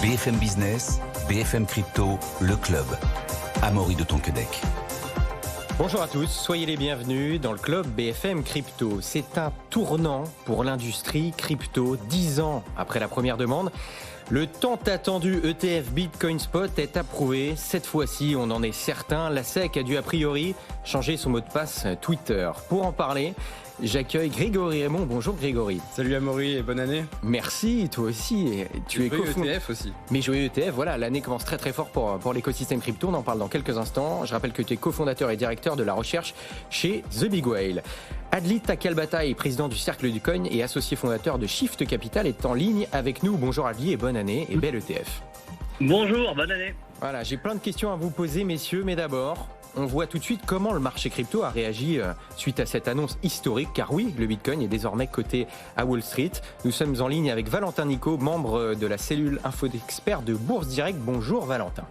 BFM Business, BFM Crypto, le club. Amaury de Tonquedec. Bonjour à tous, soyez les bienvenus dans le club BFM Crypto. C'est un tournant pour l'industrie crypto. 10 ans après la première demande, le tant attendu ETF Bitcoin Spot est approuvé. Cette fois-ci, on en est certain, la SEC a dû a priori changer son mot de passe Twitter. Pour en parler, j'accueille Grégory Raymond. Bonjour Grégory. Salut Amaury et bonne année. Merci, toi aussi. Tu es ETF aussi. Mais joyeux ETF, voilà, l'année commence très très fort pour l'écosystème crypto. On en parle dans quelques instants. Je rappelle que tu es cofondateur et directeur de la recherche chez The Big Whale. Adli Takalbataï, président du Cercle du Coin et associé fondateur de Shift Capital, est en ligne avec nous. Bonjour Adli et bonne année et bel ETF. Bonjour, bonne année. Voilà, j'ai plein de questions à vous poser messieurs, mais d'abord, on voit tout de suite comment le marché crypto a réagi suite à cette annonce historique, car oui, le Bitcoin est désormais coté à Wall Street. Nous sommes en ligne avec Valentin Nico, membre de la cellule Info d'Experts de Bourse Direct. Bonjour Valentin.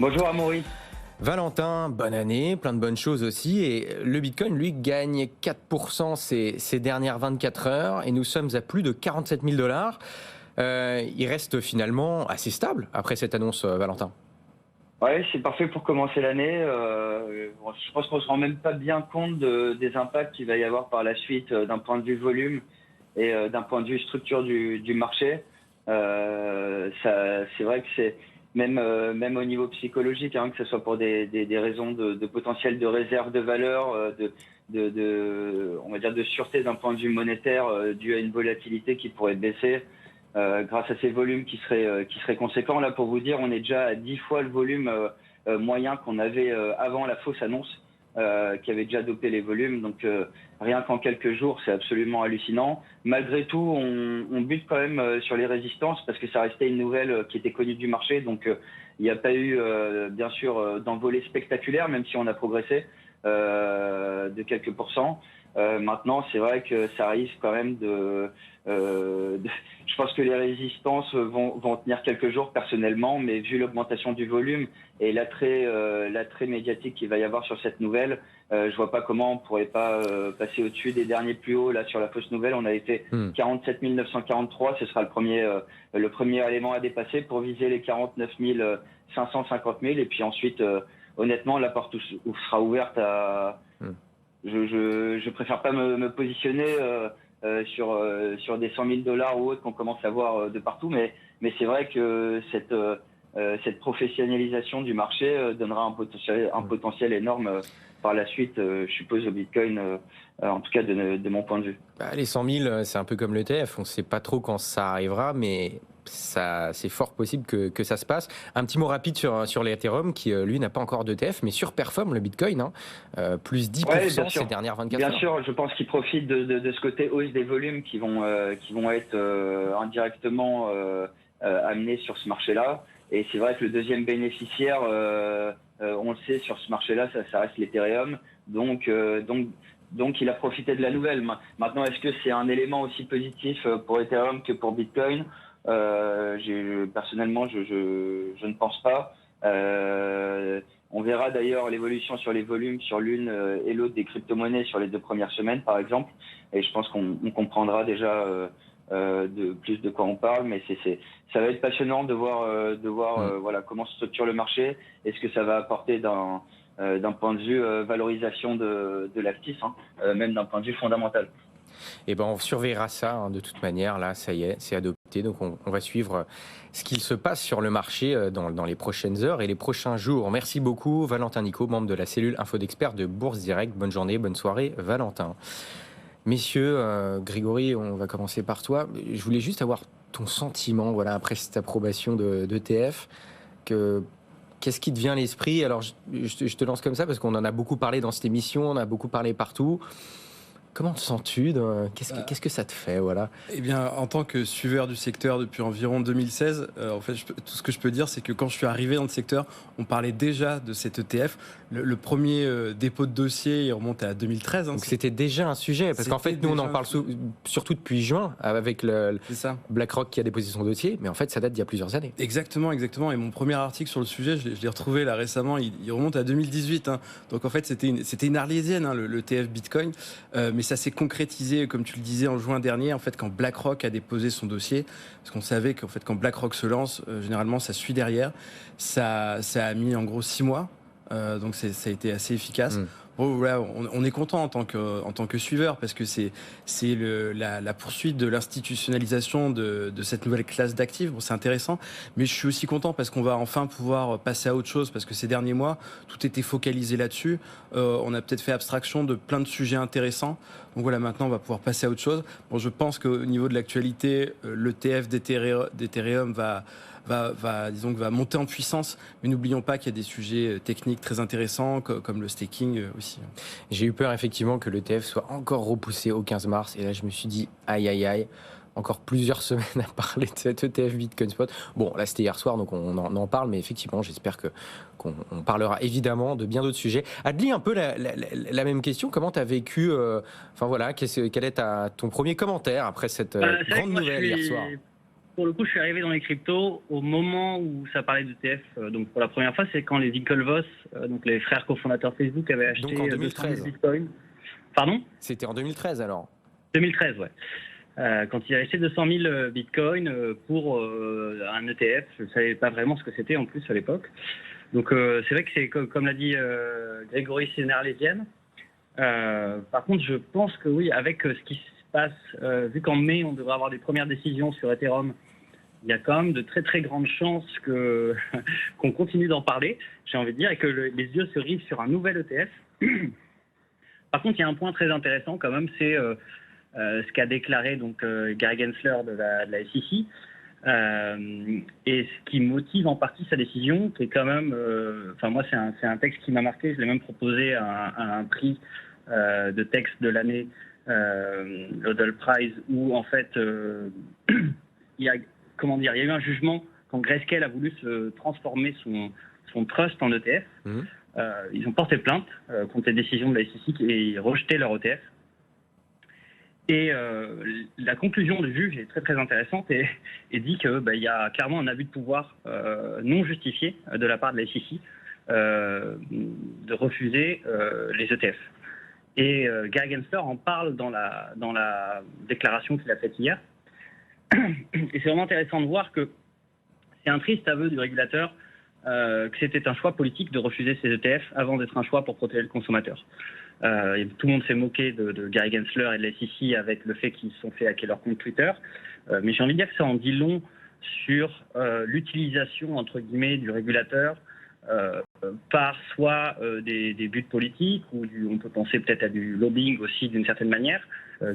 Bonjour Amaury. Valentin, bonne année, plein de bonnes choses aussi. Et le Bitcoin, lui, gagne 4% ces dernières 24 heures et nous sommes à plus de 47 000 $. Il reste finalement assez stable après cette annonce, Valentin. Ouais, c'est parfait pour commencer l'année. Je pense qu'on se rend même pas bien compte des impacts qu'il va y avoir par la suite d'un point de vue volume et d'un point de vue structure du marché. C'est vrai que c'est même au niveau psychologique, que ce soit pour des raisons de potentiel de réserve de valeur, on va dire de sûreté d'un point de vue monétaire dû à une volatilité qui pourrait baisser. Grâce à ces volumes qui seraient conséquents. Là, pour vous dire, on est déjà à 10 fois le volume moyen qu'on avait avant la fausse annonce, qui avait déjà dopé les volumes. Donc, rien qu'en quelques jours, c'est absolument hallucinant. Malgré tout, on bute quand même sur les résistances parce que ça restait une nouvelle qui était connue du marché. Donc, il n'y a pas eu, bien sûr, d'envolée spectaculaire, même si on a progressé de quelques pourcents. Maintenant, c'est vrai que ça risque quand même je pense que les résistances vont tenir quelques jours personnellement, mais vu l'augmentation du volume et l'attrait médiatique qu'il va y avoir sur cette nouvelle, je vois pas comment on pourrait pas passer au-dessus des derniers plus hauts. Là, sur la fausse nouvelle, on a été 47 943, ce sera le premier élément à dépasser pour viser les 49 550 000 et puis ensuite, honnêtement, la porte sera ouverte à... Je préfère pas me positionner sur des 100 000 $ ou autres qu'on commence à voir de partout, mais c'est vrai que cette professionnalisation du marché donnera un potentiel énorme par la suite, je suppose, au Bitcoin, en tout cas de mon point de vue. Les 100 000, c'est un peu comme l'ETF, on ne sait pas trop quand ça arrivera, mais c'est fort possible que ça se passe. Un petit mot rapide sur l'Ethereum qui, lui, n'a pas encore d'ETF, mais surperforme le Bitcoin, plus 10% ces dernières 24 heures. Bien sûr, je pense qu'il profite de ce côté hausse des volumes qui vont être indirectement amenés sur ce marché-là. Et c'est vrai que le deuxième bénéficiaire, on le sait, sur ce marché-là, ça reste l'Ethereum. Donc, il a profité de la nouvelle. Maintenant, est-ce que c'est un élément aussi positif pour Ethereum que pour Bitcoin ? Personnellement, je ne pense pas. On verra d'ailleurs l'évolution sur les volumes sur l'une et l'autre des crypto-monnaies sur les 2 premières semaines, par exemple. Et je pense qu'on comprendra déjà de quoi on parle. Mais ça va être passionnant de voir voilà, comment se structure le marché. Est-ce que ça va apporter d'un point de vue valorisation de l'actif, même d'un point de vue fondamental. Et on surveillera ça de toute manière. Là, ça y est, c'est adopté. Donc, on va suivre ce qu'il se passe sur le marché dans les prochaines heures et les prochains jours. Merci beaucoup, Valentin Nico, membre de la cellule Info d'Experts de Bourse Direct. Bonne journée, bonne soirée, Valentin. Messieurs, Grégory, on va commencer par toi. Je voulais juste avoir ton sentiment, après cette approbation d'ETF. Qu'est-ce qui te vient à l'esprit ? Alors, je te lance comme ça parce qu'on en a beaucoup parlé dans cette émission, on a beaucoup parlé partout. Comment te sens-tu ? Qu'est-ce que ça te fait, voilà ? Eh bien, en tant que suiveur du secteur depuis environ 2016, en fait, tout ce que je peux dire, c'est que quand je suis arrivé dans le secteur, on parlait déjà de cet ETF. Le premier dépôt de dossier, il remonte à 2013. Donc c'était déjà un sujet, parce qu'en fait, nous, on en parle surtout depuis juin, avec BlackRock qui a déposé son dossier, mais en fait, ça date d'il y a plusieurs années. Exactement. Et mon premier article sur le sujet, je l'ai retrouvé là récemment, il remonte à 2018. Donc en fait, c'était une arlésienne, le ETF Bitcoin. Mais mais ça s'est concrétisé, comme tu le disais, en juin dernier, en fait, quand BlackRock a déposé son dossier, parce qu'on savait qu'en fait, quand BlackRock se lance, généralement, ça suit derrière. Ça a mis en gros 6 mois, donc ça a été assez efficace. Bon, voilà, on est content en tant que suiveur parce que c'est la poursuite de l'institutionnalisation de cette nouvelle classe d'actifs. Bon, c'est intéressant, mais je suis aussi content parce qu'on va enfin pouvoir passer à autre chose parce que ces derniers mois, tout était focalisé là-dessus. On a peut-être fait abstraction de plein de sujets intéressants. Donc voilà, maintenant on va pouvoir passer à autre chose. Bon, je pense qu'au niveau de l'actualité, l'ETF d'Ethereum va monter en puissance, mais n'oublions pas qu'il y a des sujets techniques très intéressants comme le staking aussi. J'ai eu peur effectivement que l'ETF soit encore repoussé au 15 mars et là je me suis dit aïe, encore plusieurs semaines à parler de cet ETF Bitcoin Spot. Bon, là c'était hier soir donc on en parle, mais effectivement j'espère qu'on parlera évidemment de bien d'autres sujets. Adli, un peu la même question, comment tu as vécu, quel est ton premier commentaire après cette grande nouvelle hier soir? Pour le coup, je suis arrivé dans les cryptos au moment où ça parlait d'ETF. Donc, pour la première fois, c'est quand les Winklevoss, donc les frères cofondateurs Facebook, avaient acheté donc en 2013. Bitcoin. Pardon ? C'était en 2013 alors. 2013, ouais. Quand il a acheté 200 000 Bitcoin pour un ETF, je ne savais pas vraiment ce que c'était en plus à l'époque. Donc, c'est vrai que c'est comme l'a dit Grégory, c'est une arlésienne. Par contre, je pense que oui, avec ce qui passe, vu qu'en mai on devrait avoir des premières décisions sur Ethereum, il y a quand même de très très grandes chances qu'on continue d'en parler, j'ai envie de dire, et que les yeux se rivent sur un nouvel ETF. Par contre, il y a un point très intéressant quand même, c'est ce qu'a déclaré donc Gary Gensler de la SEC, et ce qui motive en partie sa décision, qui est quand même, moi c'est un texte qui m'a marqué, je l'ai même proposé à un prix de texte de l'année, l'Odell Prize, où en fait il y a eu un jugement quand Grayscale a voulu se transformer son trust en ETF. Ils ont porté plainte contre les décisions de la SEC et rejeté leur ETF. Et la conclusion du juge est très très intéressante et dit que il y a clairement un abus de pouvoir non justifié de la part de la SEC de refuser les ETF. Et Gary Gensler en parle dans la déclaration qu'il a faite hier. Et c'est vraiment intéressant de voir que c'est un triste aveu du régulateur que c'était un choix politique de refuser ces ETF avant d'être un choix pour protéger le consommateur. Tout le monde s'est moqué de Gary Gensler et de la SEC avec le fait qu'ils se sont fait hacker leur compte Twitter. Mais j'ai envie de dire que ça en dit long sur l'utilisation, entre guillemets, du régulateur par soit des buts politiques, ou on peut penser peut-être à du lobbying aussi d'une certaine manière,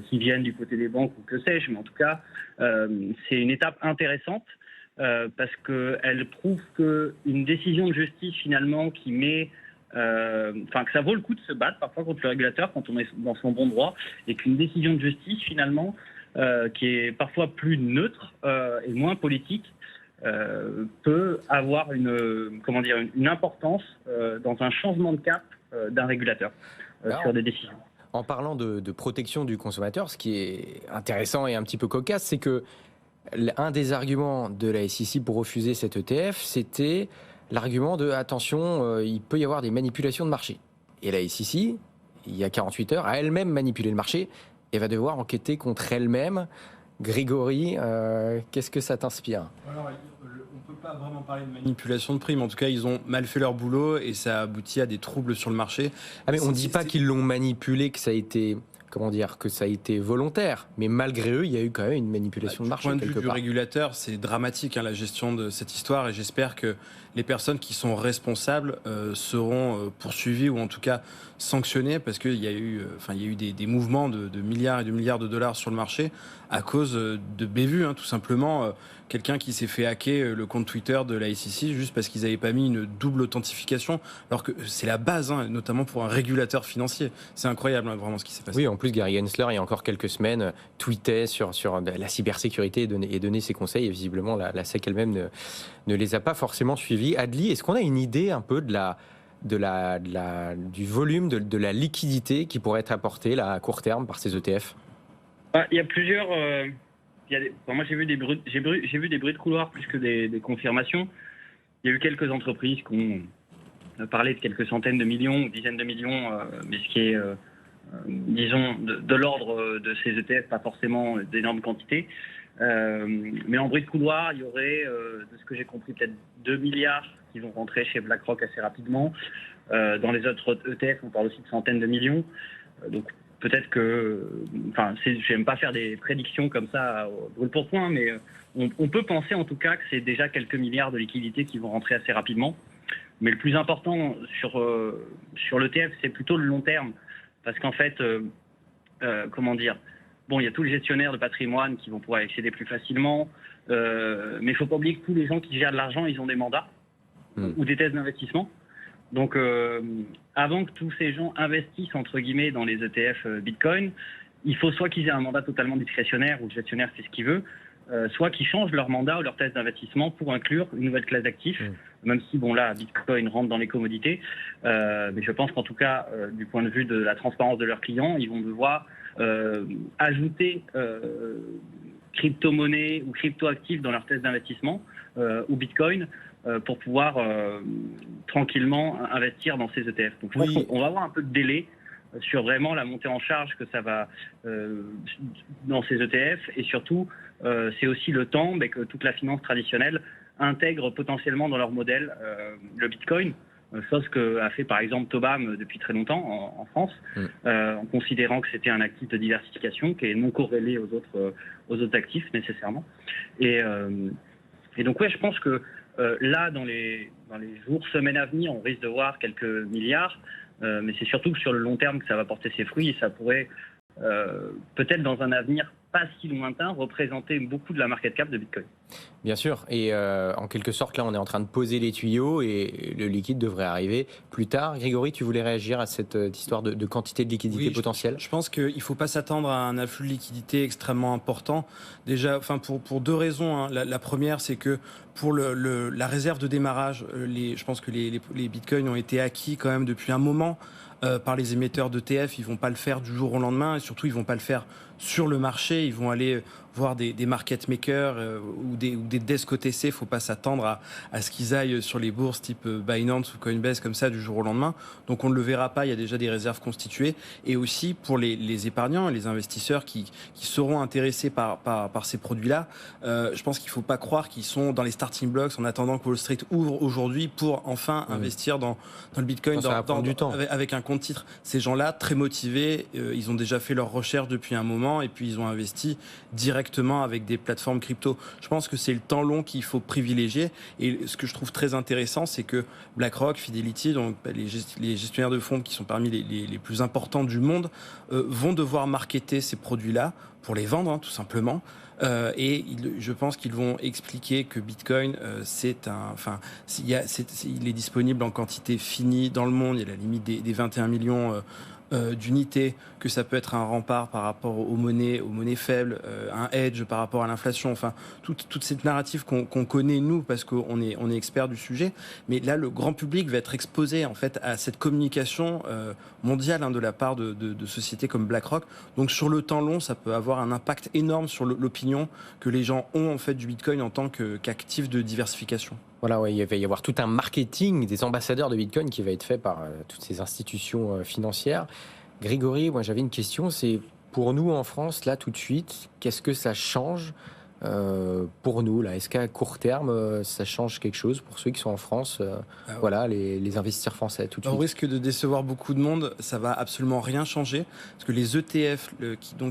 qui viennent du côté des banques ou que sais-je, mais en tout cas, c'est une étape intéressante parce qu'elle prouve qu'une décision de justice finalement qui met que ça vaut le coup de se battre parfois contre le régulateur quand on est dans son bon droit, et qu'une décision de justice finalement qui est parfois plus neutre et moins politique peut avoir une importance dans un changement de cap d'un régulateur sur des décisions. En parlant de protection du consommateur, ce qui est intéressant et un petit peu cocasse, c'est que un des arguments de la SEC pour refuser cet ETF, c'était l'argument de attention, il peut y avoir des manipulations de marché. Et la SEC, il y a 48 heures, a elle-même manipulé le marché et va devoir enquêter contre elle-même. Grégory, qu'est-ce que ça t'inspire ? Alors, on ne peut pas vraiment parler de manipulation de prix, mais en tout cas, ils ont mal fait leur boulot et ça a abouti à des troubles sur le marché. Mais on ne dit pas qu'ils l'ont manipulé, que ça a été... que ça a été volontaire, mais malgré eux, il y a eu quand même une manipulation de marché. Du point de vue du régulateur, c'est dramatique la gestion de cette histoire, et j'espère que les personnes qui sont responsables seront poursuivies ou en tout cas sanctionnées, parce qu'il y a eu, des mouvements de milliards et de milliards de dollars sur le marché à cause de bévues, tout simplement. Quelqu'un qui s'est fait hacker le compte Twitter de la SEC juste parce qu'ils n'avaient pas mis une double authentification, alors que c'est la base, notamment pour un régulateur financier. C'est incroyable, vraiment, ce qui s'est passé. Oui, en plus, Gary Gensler, il y a encore quelques semaines, tweetait sur la cybersécurité et donnait ses conseils, et visiblement, la SEC elle-même ne les a pas forcément suivis. Adli, est-ce qu'on a une idée un peu du volume, de la liquidité qui pourrait être apportée là, à court terme par ces ETF ? Il y a plusieurs... moi, j'ai vu des bruits de couloir plus que des confirmations. Il y a eu quelques entreprises qui ont parlé de quelques centaines de millions ou dizaines de millions, mais ce qui est disons, de l'ordre de ces ETF, pas forcément d'énormes quantités. Mais en bruit de couloir, il y aurait, de ce que j'ai compris, peut-être 2 milliards qui vont rentrer chez BlackRock assez rapidement. Dans les autres ETF, on parle aussi de centaines de millions. Donc peut-être que, enfin, j'aime pas faire des prédictions comme ça au brûle pour point, mais on peut penser en tout cas que c'est déjà quelques milliards de liquidités qui vont rentrer assez rapidement. Mais le plus important sur l'ETF, c'est plutôt le long terme, parce qu'en fait, comment dire, bon, il y a tous les gestionnaires de patrimoine qui vont pouvoir accéder plus facilement, mais il ne faut pas oublier que tous les gens qui gèrent de l'argent, ils ont des mandats ou des thèses d'investissement. Donc, avant que tous ces gens investissent, entre guillemets, dans les ETF Bitcoin, il faut soit qu'ils aient un mandat totalement discrétionnaire où le gestionnaire fait ce qu'il veut, soit qu'ils changent leur mandat ou leur thèse d'investissement pour inclure une nouvelle classe d'actifs, même si, bon, là, Bitcoin rentre dans les commodités. Mais je pense qu'en tout cas, du point de vue de la transparence de leurs clients, ils vont devoir ajouter crypto-monnaie ou crypto-actifs dans leur thèse d'investissement ou Bitcoin pour pouvoir tranquillement investir dans ces ETF. Donc je pense qu'on va avoir un peu de délai sur vraiment la montée en charge que ça va dans ces ETF, et surtout c'est aussi le temps que toute la finance traditionnelle intègre potentiellement dans leur modèle le Bitcoin, chose qu'a fait par exemple Tobam depuis très longtemps en France, en considérant que c'était un actif de diversification qui est non corrélé aux autres actifs nécessairement. Et donc ouais, je pense que là, dans les jours, semaines à venir, on risque de voir quelques milliards, mais c'est surtout sur le long terme que ça va porter ses fruits, et ça pourrait peut-être dans un avenir pas si lointain représenter beaucoup de la market cap de Bitcoin. Bien sûr, et en quelque sorte là on est en train de poser les tuyaux et le liquide devrait arriver plus tard. Grégory, tu voulais réagir à cette histoire de quantité de liquidité potentielle ? Je pense qu'il ne faut pas s'attendre à un afflux de liquidité extrêmement important. Déjà, pour deux raisons, hein. La première, c'est que pour la réserve de démarrage, je pense que les bitcoins ont été acquis quand même depuis un moment par les émetteurs d'ETF. Ils ne vont pas le faire du jour au lendemain, et surtout ils ne vont pas le faire sur le marché. Ils vont aller voir des market makers ou des desk OTC. Il ne faut pas s'attendre à ce qu'ils aillent sur les bourses type Binance ou Coinbase comme ça du jour au lendemain. Donc on ne le verra pas, il y a déjà des réserves constituées. Et aussi pour les épargnants et les investisseurs qui seront intéressés par ces produits-là, je pense qu'il ne faut pas croire qu'ils sont dans les starting blocks en attendant que Wall Street ouvre aujourd'hui pour enfin investir dans le Bitcoin avec un compte titre. Ces gens-là, très motivés, ils ont déjà fait leurs recherches depuis un moment et puis ils ont investi directement avec des plateformes crypto. Je pense que c'est le temps long qu'il faut privilégier, et ce que je trouve très intéressant, c'est que BlackRock, Fidelity, donc les gestionnaires de fonds qui sont parmi les plus importants du monde, vont devoir marketer ces produits-là pour les vendre, hein, tout simplement. Et je pense qu'ils vont expliquer que Bitcoin, il est disponible en quantité finie dans le monde. Il y a la limite des 21 millions d'unités, que ça peut être un rempart par rapport aux monnaies faibles, un hedge par rapport à l'inflation, enfin toute cette narrative qu'on connaît nous parce qu'on est expert du sujet. Mais là, le grand public va être exposé en fait à cette communication mondiale, hein, de la part de sociétés comme BlackRock. Donc sur le temps long, ça peut avoir un impact énorme sur l'opinion que les gens ont en fait du Bitcoin en tant qu'actif de diversification. Voilà, ouais, il va y avoir tout un marketing des ambassadeurs de Bitcoin qui va être fait par toutes ces institutions financières. Grégory, moi j'avais une question, c'est pour nous en France, là tout de suite, qu'est-ce que ça change pour nous là ? Est-ce qu'à court terme, ça change quelque chose pour ceux qui sont en France, voilà, les investisseurs français tout de suite ? On risque de décevoir beaucoup de monde, ça va absolument rien changer, parce que les ETF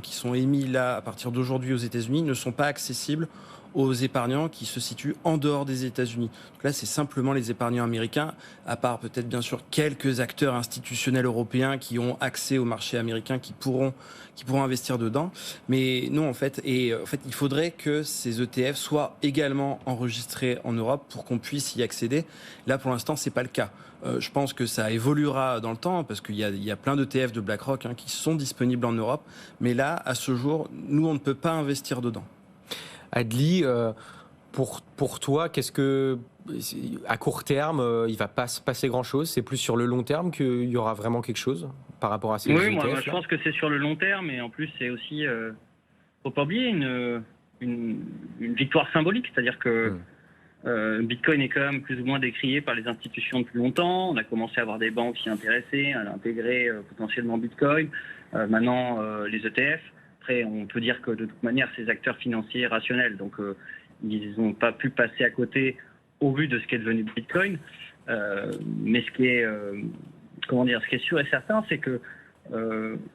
qui sont émis là à partir d'aujourd'hui aux États-Unis ne sont pas accessibles aux épargnants qui se situent en dehors des États-Unis. Donc là, c'est simplement les épargnants américains, à part peut-être bien sûr quelques acteurs institutionnels européens qui ont accès au marché américain, qui pourront investir dedans. Mais non, en fait, il faudrait que ces ETF soient également enregistrés en Europe pour qu'on puisse y accéder. Là, pour l'instant, c'est pas le cas. Je pense que ça évoluera dans le temps parce qu'il y a plein d'ETF de BlackRock, hein, qui sont disponibles en Europe. Mais là, à ce jour, nous, on ne peut pas investir dedans. Adli, pour toi, qu'est-ce que, à court terme, il va pas se passer grand-chose ? C'est plus sur le long terme qu'il y aura vraiment quelque chose par rapport à ces ETF ? Oui, moi je pense que c'est sur le long terme, et en plus c'est aussi, faut pas oublier une victoire symbolique, c'est-à-dire que Bitcoin est quand même plus ou moins décrié par les institutions depuis longtemps. On a commencé à avoir des banques s'y intéresser, à intégrer potentiellement Bitcoin. Maintenant, les ETF. Après, on peut dire que de toute manière, ces acteurs financiers rationnels, donc ils n'ont pas pu passer à côté au vu de ce qui est devenu Bitcoin. Mais ce qui est, ce qui est sûr et certain, c'est que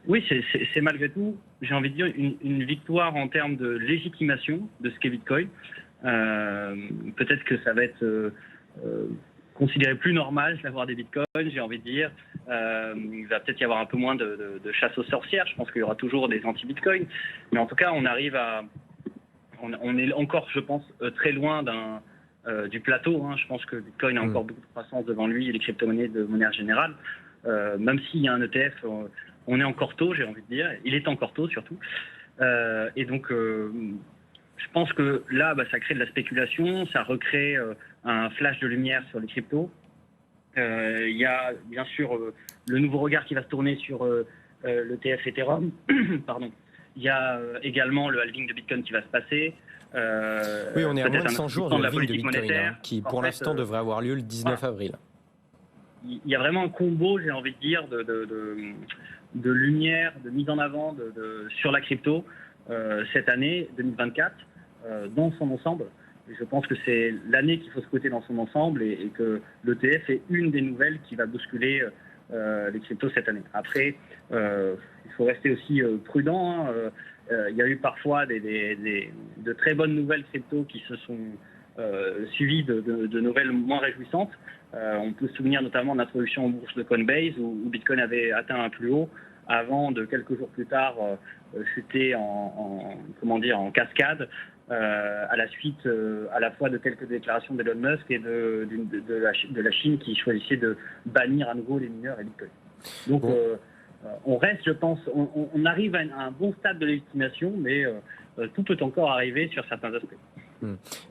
oui, c'est malgré tout, j'ai envie de dire, une victoire en termes de légitimation de ce qu'est Bitcoin. Peut-être que ça va être considéré plus normal d'avoir des bitcoins, j'ai envie de dire. Il va peut-être y avoir un peu moins de chasse aux sorcières. Je pense qu'il y aura toujours des anti-bitcoins. Mais en tout cas, on arrive à... On est encore, je pense, très loin du plateau. Je pense que Bitcoin a encore beaucoup de croissance devant lui et les crypto-monnaies de manière générale. Même s'il y a un ETF, on est encore tôt, j'ai envie de dire. Il est encore tôt, surtout. Et donc... je pense que là, ça crée de la spéculation, ça recrée un flash de lumière sur les cryptos. Il y a bien sûr le nouveau regard qui va se tourner sur l'ETF Ethereum. Pardon. Il y a également le halving de Bitcoin qui va se passer. Oui, on est à moins de 100 jours de du la halving de politique Bitcoin, monétaire. qui pour l'instant devrait avoir lieu le 19 avril. Il y a vraiment un combo, j'ai envie de dire, de lumière, de mise en avant sur la crypto cette année 2024. Dans son ensemble. Et je pense que c'est l'année qu'il faut scruter dans son ensemble et que l'ETF est une des nouvelles qui va bousculer les cryptos cette année. Après, il faut rester aussi prudent. Il y a eu parfois de très bonnes nouvelles cryptos qui se sont suivies de nouvelles moins réjouissantes. On peut se souvenir notamment de l'introduction en bourse de Coinbase où Bitcoin avait atteint un plus haut avant de quelques jours plus tard chuter en cascade. À la suite à la fois de quelques déclarations d'Elon Musk et de la Chine qui choisissait de bannir à nouveau les mineurs et Bitcoin. Donc on reste, je pense, on arrive à un bon stade de légitimation, mais tout peut encore arriver sur certains aspects.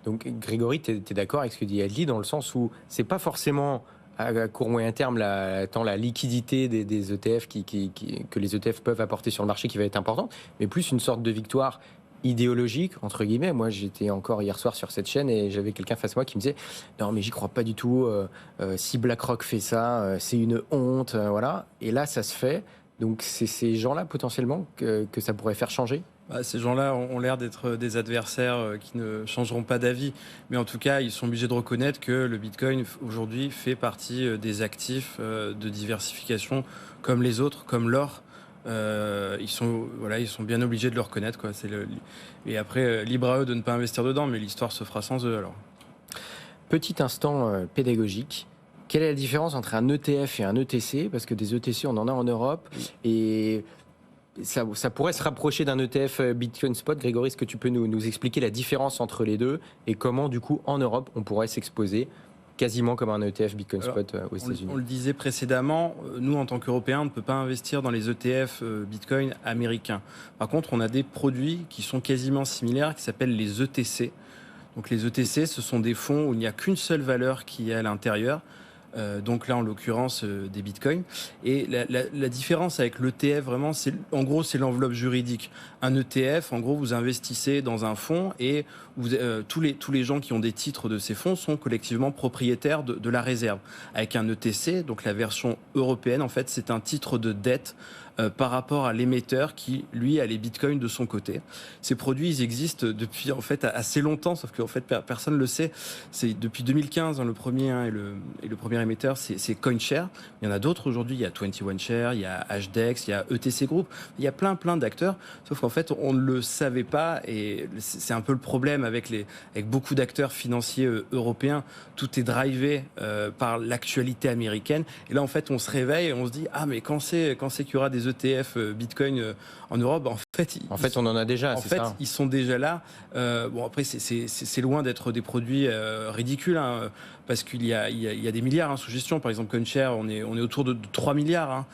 Donc Grégory, tu es d'accord avec ce que dit Adli dans le sens où c'est pas forcément à court moyen terme tant la liquidité des ETF que les ETF peuvent apporter sur le marché qui va être importante, mais plus une sorte de victoire idéologique, entre guillemets. Moi, j'étais encore hier soir sur cette chaîne et j'avais quelqu'un face à moi qui me disait « Non, mais j'y crois pas du tout. Si BlackRock fait ça, c'est une honte. » Voilà. Et là, ça se fait. Donc, c'est ces gens-là, potentiellement, que ça pourrait faire changer. Ces gens-là ont l'air d'être des adversaires qui ne changeront pas d'avis. Mais en tout cas, ils sont obligés de reconnaître que le Bitcoin, aujourd'hui, fait partie des actifs de diversification comme les autres, comme l'or. Ils sont bien obligés de le reconnaître, quoi. Et après, libre à eux de ne pas investir dedans, mais l'histoire se fera sans eux. Alors. Petit instant pédagogique. Quelle est la différence entre un ETF et un ETC ? Parce que des ETC, on en a en Europe. Et ça pourrait se rapprocher d'un ETF Bitcoin Spot. Grégory, est-ce que tu peux nous expliquer la différence entre les deux et comment, du coup, en Europe, on pourrait s'exposer quasiment comme un ETF Bitcoin Spot aux États-Unis. On le disait précédemment, nous en tant qu'Européens, on ne peut pas investir dans les ETF Bitcoin américains. Par contre, on a des produits qui sont quasiment similaires, qui s'appellent les ETC. Donc les ETC, ce sont des fonds où il n'y a qu'une seule valeur qui est à l'intérieur. Donc là, en l'occurrence, des bitcoins. Et la différence avec l'ETF, vraiment, c'est l'enveloppe juridique. Un ETF, en gros, vous investissez dans un fonds et tous les gens qui ont des titres de ces fonds sont collectivement propriétaires de la réserve. Avec un ETC, donc la version européenne, en fait, c'est un titre de dette par rapport à l'émetteur qui, lui, a les bitcoins de son côté. Ces produits, ils existent depuis, en fait, assez longtemps, sauf qu'en fait, personne ne le sait. C'est depuis 2015, le premier et le premier émetteur, c'est CoinShare. Il y en a d'autres aujourd'hui. Il y a 21Share, il y a HDEX, il y a ETC Group. Il y a plein d'acteurs, sauf qu'en fait, on ne le savait pas et c'est un peu le problème avec beaucoup d'acteurs financiers européens. Tout est drivé par l'actualité américaine. Et là, en fait, on se réveille et on se dit « Ah, mais quand c'est qu'il y aura des ETF Bitcoin en Europe, en fait, on en a déjà. En fait, ils sont déjà là. Bon, après, c'est loin d'être des produits ridicules, hein, parce qu'il y a des milliards sous gestion. Par exemple, CoinShare, on est autour de 3 milliards. Hein.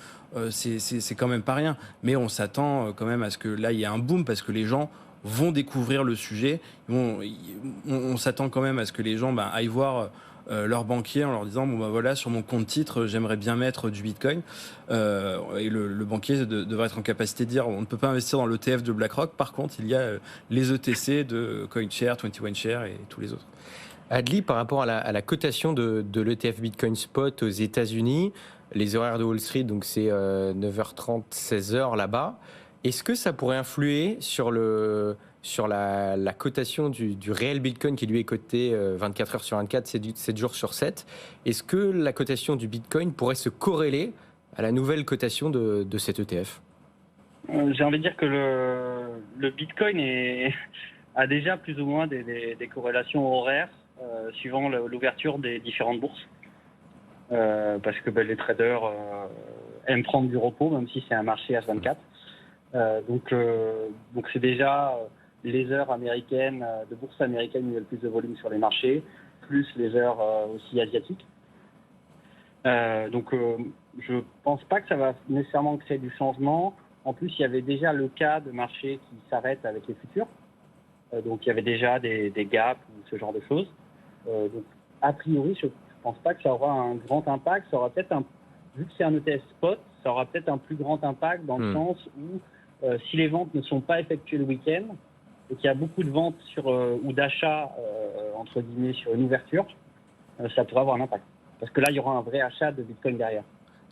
C'est quand même pas rien. Mais on s'attend quand même à ce que là, il y ait un boom, parce que les gens vont découvrir le sujet. On s'attend quand même à ce que les gens aillent voir leur banquier en leur disant bon bah voilà, sur mon compte titre j'aimerais bien mettre du Bitcoin, et le banquier devrait être en capacité de dire on ne peut pas investir dans l'ETF de BlackRock, par contre il y a les ETC de CoinShares, 21Shares et tous les autres. Adli, par rapport à la cotation de l'ETF Bitcoin Spot aux États-Unis, les horaires de Wall Street, donc c'est 9h30, 16h là-bas, est-ce que ça pourrait influer sur la cotation du réel Bitcoin qui lui est coté 24 heures sur 24, 7 jours sur 7? Est-ce que la cotation du Bitcoin pourrait se corréler à la nouvelle cotation de cet ETF? J'ai envie de dire que le Bitcoin a déjà plus ou moins des corrélations horaires suivant l'ouverture des différentes bourses. Parce que les traders aiment prendre du repos, même si c'est un marché H24. Donc c'est déjà les heures américaines, de bourse américaine où il y a le plus de volume sur les marchés, plus les heures aussi asiatiques. Je pense pas que ça va nécessairement créer du changement. En plus, il y avait déjà le cas de marché qui s'arrête avec les futurs. Donc il y avait déjà des gaps ou ce genre de choses. Donc a priori, je pense pas que ça aura un grand impact. Ça aura peut-être vu que c'est un ETF spot, ça aura peut-être un plus grand impact dans le sens où si les ventes ne sont pas effectuées le week-end et qu'il y a beaucoup de ventes ou d'achats entre guillemets sur une ouverture, ça pourrait avoir un impact. Parce que là, il y aura un vrai achat de Bitcoin derrière.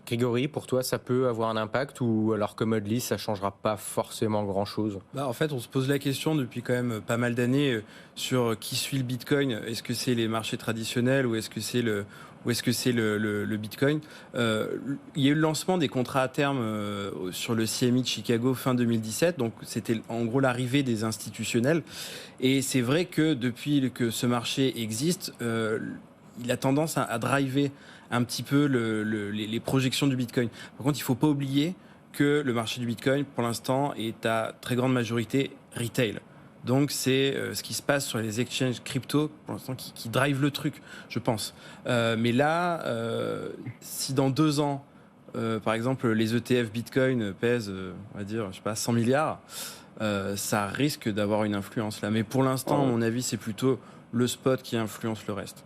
Grégory, pour toi, ça peut avoir un impact ou alors comme Adli, ça ne changera pas forcément grand-chose? En fait, on se pose la question depuis quand même pas mal d'années sur qui suit le Bitcoin. Est-ce que c'est les marchés traditionnels ou est-ce que c'est le Bitcoin? Il y a eu le lancement des contrats à terme sur le CME de Chicago fin 2017. Donc, c'était en gros l'arrivée des institutionnels. Et c'est vrai que depuis que ce marché existe, il a tendance à driver un petit peu les projections du Bitcoin. Par contre, il ne faut pas oublier que le marché du Bitcoin, pour l'instant, est à très grande majorité retail. Donc, c'est ce qui se passe sur les exchanges crypto, pour l'instant, qui drive le truc, je pense. Mais là, si dans 2 ans, par exemple, les ETF Bitcoin pèsent, on va dire, 100 milliards, ça risque d'avoir une influence là. Mais pour l'instant, à mon avis, c'est plutôt le spot qui influence le reste.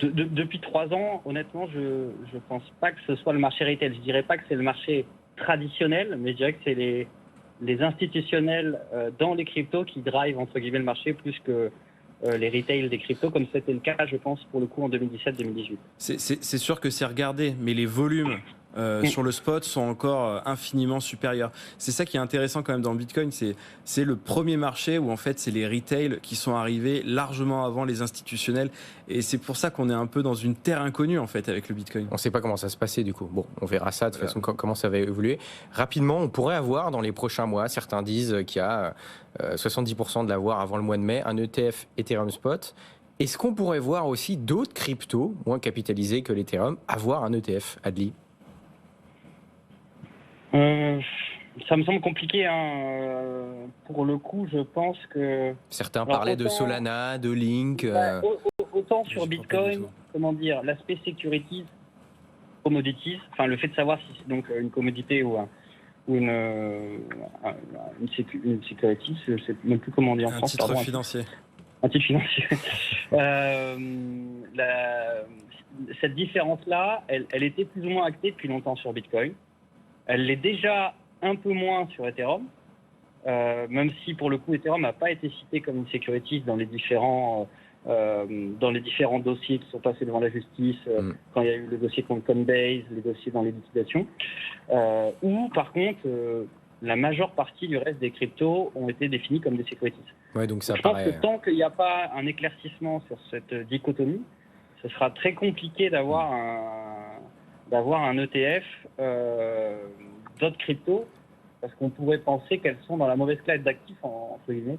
Depuis 3 ans, honnêtement, je ne pense pas que ce soit le marché retail. Je ne dirais pas que c'est le marché traditionnel, mais je dirais que c'est les institutionnels dans les cryptos qui drive entre guillemets le marché plus que les retail des cryptos, comme c'était le cas, je pense, pour le coup en 2017-2018. C'est sûr que c'est regardé, mais les volumes sur le spot sont encore infiniment supérieurs. C'est ça qui est intéressant quand même dans le Bitcoin, c'est le premier marché où en fait c'est les retail qui sont arrivés largement avant les institutionnels, et c'est pour ça qu'on est un peu dans une terre inconnue en fait avec le Bitcoin. On ne sait pas comment ça se passait du coup. Bon, on verra ça de toute façon comment ça va évoluer. Rapidement, on pourrait avoir dans les prochains mois, certains disent qu'il y a 70% de l'avoir avant le mois de mai, un ETF Ethereum Spot. Est-ce qu'on pourrait voir aussi d'autres cryptos moins capitalisés que l'Ethereum avoir un ETF, Adli? Ça me semble compliqué. Pour le coup, je pense que... Certains parlaient de Solana, de Link... Autant sur Bitcoin, comment dire, l'aspect securities, commodities, enfin le fait de savoir si c'est donc une commodité ou une securities, je ne sais même plus comment dire en France. Un titre financier. Un titre financier. Cette différence-là, elle était plus ou moins actée depuis longtemps sur Bitcoin. Elle l'est déjà un peu moins sur Ethereum, même si pour le coup Ethereum n'a pas été cité comme une securities dans les différents dossiers qui sont passés devant la justice, quand il y a eu le dossier contre Coinbase, les dossiers dans les liquidations, où par contre la majeure partie du reste des cryptos ont été définis comme des securities. Ouais, donc ça je pense que tant qu'il n'y a pas un éclaircissement sur cette dichotomie, ce sera très compliqué d'avoir un ETF d'autres cryptos, parce qu'on pourrait penser qu'elles sont dans la mauvaise classe d'actifs, entre guillemets.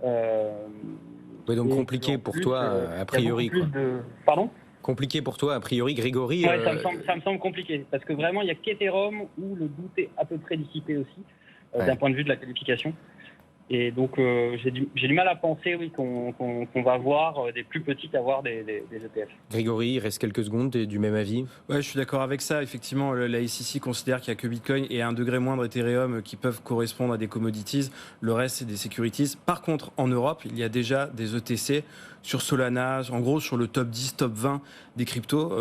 Ouais, donc compliqué pour toi, a priori. Pardon ? Compliqué pour toi, a priori, Grégory. Ouais, ça me semble compliqué, parce que vraiment, il n'y a qu'Ethereum où le doute est à peu près dissipé aussi, d'un point de vue de la qualification. Et donc, j'ai du mal à penser, oui, qu'on va voir des plus petites avoir des ETF. Grégory, il reste quelques secondes, t'es du même avis? Ouais, je suis d'accord avec ça. Effectivement, la SEC considère qu'il n'y a que Bitcoin et un degré moindre Ethereum qui peuvent correspondre à des commodities. Le reste, c'est des securities. Par contre, en Europe, il y a déjà des ETC sur Solana, en gros sur le top 10, top 20 des cryptos.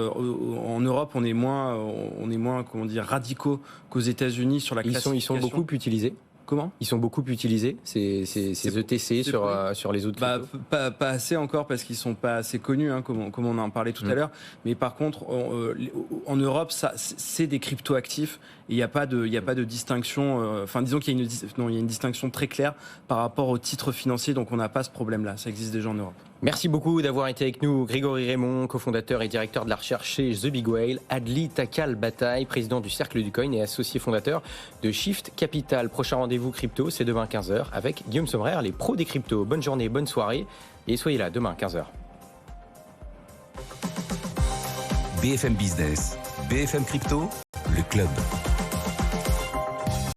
En Europe, on est moins comment dire, radicaux qu'aux États-Unis sur la classification. Ils sont beaucoup utilisés. Comment ? Ils sont beaucoup utilisés, ces ETC sur les autres cryptos. Pas assez encore parce qu'ils sont pas assez connus, hein, comme on en parlait tout à l'heure. Mais par contre, en Europe, c'est des crypto-actifs. Il n'y a pas de distinction. Enfin, disons qu'il y a une distinction très claire par rapport aux titres financiers. Donc, on n'a pas ce problème-là. Ça existe déjà en Europe. Merci beaucoup d'avoir été avec nous, Grégory Raymond, cofondateur et directeur de la recherche chez The Big Whale, Adli Takal-Bataille, président du Cercle du Coin et associé fondateur de Shift Capital. Prochain rendez-vous crypto, c'est demain 15h avec Guillaume Sommerer, les pros des cryptos. Bonne journée, bonne soirée et soyez là demain 15h. BFM Business, BFM Crypto, le club.